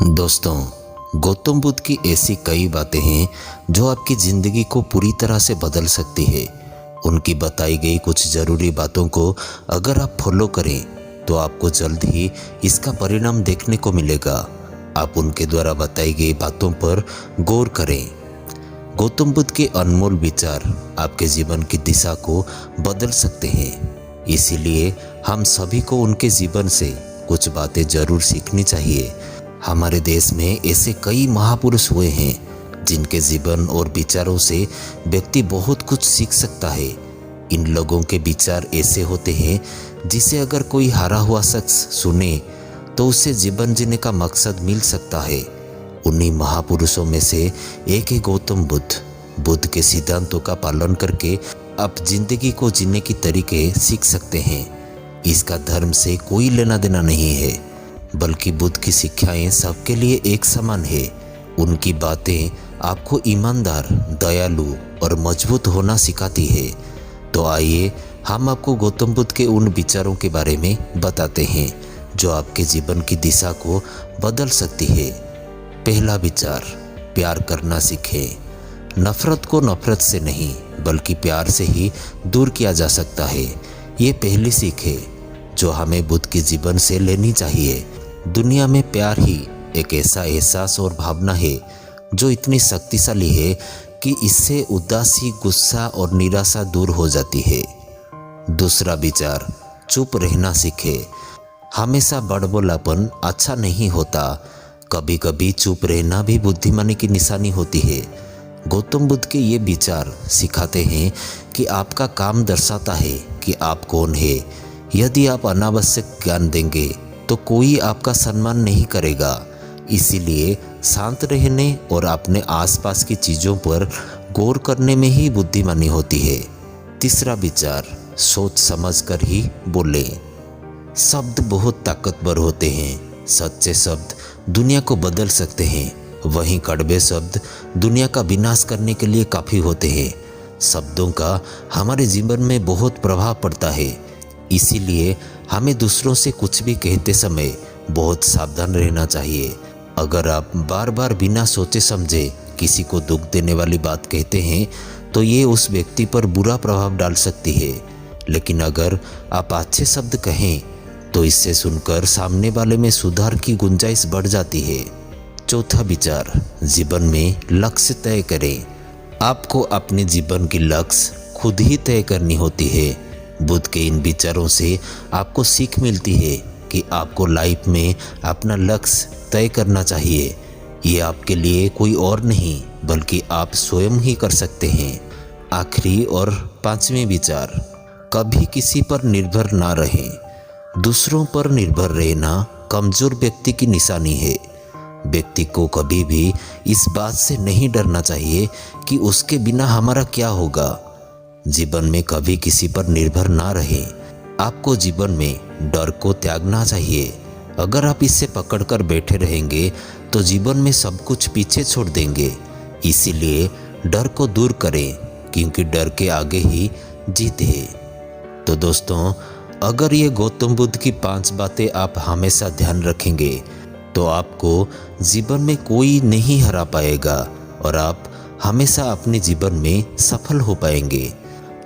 दोस्तों, गौतम बुद्ध की ऐसी कई बातें हैं जो आपकी ज़िंदगी को पूरी तरह से बदल सकती है। उनकी बताई गई कुछ ज़रूरी बातों को अगर आप फॉलो करें तो आपको जल्द ही इसका परिणाम देखने को मिलेगा। आप उनके द्वारा बताई गई बातों पर गौर करें। गौतम बुद्ध के अनमोल विचार आपके जीवन की दिशा को बदल सकते हैं। इसीलिए हम सभी को उनके जीवन से कुछ बातें जरूर सीखनी चाहिए। हमारे देश में ऐसे कई महापुरुष हुए हैं जिनके जीवन और विचारों से व्यक्ति बहुत कुछ सीख सकता है। इन लोगों के विचार ऐसे होते हैं जिसे अगर कोई हारा हुआ शख्स सुने तो उसे जीवन जीने का मकसद मिल सकता है। उन्हीं महापुरुषों में से एक है गौतम बुद्ध। बुद्ध के सिद्धांतों का पालन करके आप जिंदगी को जीने की तरीके सीख सकते हैं। इसका धर्म से कोई लेना देना नहीं है, बल्कि बुद्ध की शिक्षाएं सबके लिए एक समान है। उनकी बातें आपको ईमानदार, दयालु और मजबूत होना सिखाती है। तो आइए हम आपको गौतम बुद्ध के उन विचारों के बारे में बताते हैं जो आपके जीवन की दिशा को बदल सकती है। पहला विचार, प्यार करना सीखें। नफरत को नफरत से नहीं बल्कि प्यार से ही दूर किया जा सकता है। ये पहली सीख है जो हमें बुद्ध के जीवन से लेनी चाहिए। दुनिया में प्यार ही एक ऐसा एहसास और भावना है जो इतनी शक्तिशाली है कि इससे उदासी, गुस्सा और निराशा दूर हो जाती है। दूसरा विचार, चुप रहना सीखे। हमेशा बड़बोलापन अच्छा नहीं होता। कभी कभी चुप रहना भी बुद्धिमानी की निशानी होती है। गौतम बुद्ध के ये विचार सिखाते हैं कि आपका काम दर्शाता है कि आप कौन है। यदि आप अनावश्यक ज्ञान देंगे तो कोई आपका सम्मान नहीं करेगा। इसीलिए शांत रहने और अपने आसपास की चीज़ों पर गौर करने में ही बुद्धिमानी होती है। तीसरा विचार, सोच समझ कर ही बोले। शब्द बहुत ताकतवर होते हैं। सच्चे शब्द दुनिया को बदल सकते हैं, वहीं कड़वे शब्द दुनिया का विनाश करने के लिए काफ़ी होते हैं। शब्दों का हमारे जीवन में बहुत प्रभाव पड़ता है। इसीलिए हमें दूसरों से कुछ भी कहते समय बहुत सावधान रहना चाहिए। अगर आप बार बार बिना सोचे समझे किसी को दुख देने वाली बात कहते हैं तो ये उस व्यक्ति पर बुरा प्रभाव डाल सकती है। लेकिन अगर आप अच्छे शब्द कहें तो इससे सुनकर सामने वाले में सुधार की गुंजाइश बढ़ जाती है। चौथा विचार, जीवन में लक्ष्य तय करें। आपको अपने जीवन की लक्ष्य खुद ही तय करनी होती है। बुद्ध के इन विचारों से आपको सीख मिलती है कि आपको लाइफ में अपना लक्ष्य तय करना चाहिए। ये आपके लिए कोई और नहीं बल्कि आप स्वयं ही कर सकते हैं। आखिरी और पांचवें विचार, कभी किसी पर निर्भर ना रहें। दूसरों पर निर्भर रहना कमजोर व्यक्ति की निशानी है। व्यक्ति को कभी भी इस बात से नहीं डरना चाहिए कि उसके बिना हमारा क्या होगा। जीवन में कभी किसी पर निर्भर ना रहे। आपको जीवन में डर को त्यागना चाहिए। अगर आप इससे पकड़कर बैठे रहेंगे तो जीवन में सब कुछ पीछे छोड़ देंगे। इसीलिए डर को दूर करें, क्योंकि डर के आगे ही जीत है। तो दोस्तों, अगर ये गौतम बुद्ध की 5 बातें आप हमेशा ध्यान रखेंगे तो आपको जीवन में कोई नहीं हरा पाएगा और आप हमेशा अपने जीवन में सफल हो पाएंगे।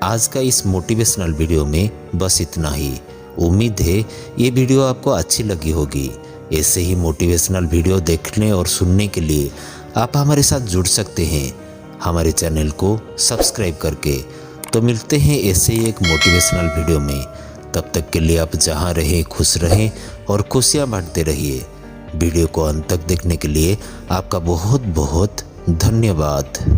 आज का इस मोटिवेशनल वीडियो में बस इतना ही। उम्मीद है ये वीडियो आपको अच्छी लगी होगी। ऐसे ही मोटिवेशनल वीडियो देखने और सुनने के लिए आप हमारे साथ जुड़ सकते हैं हमारे चैनल को सब्सक्राइब करके। तो मिलते हैं ऐसे ही एक मोटिवेशनल वीडियो में। तब तक के लिए आप जहां रहें खुश रहें और खुशियां बांटते रहिए। वीडियो को अंत तक देखने के लिए आपका बहुत बहुत धन्यवाद।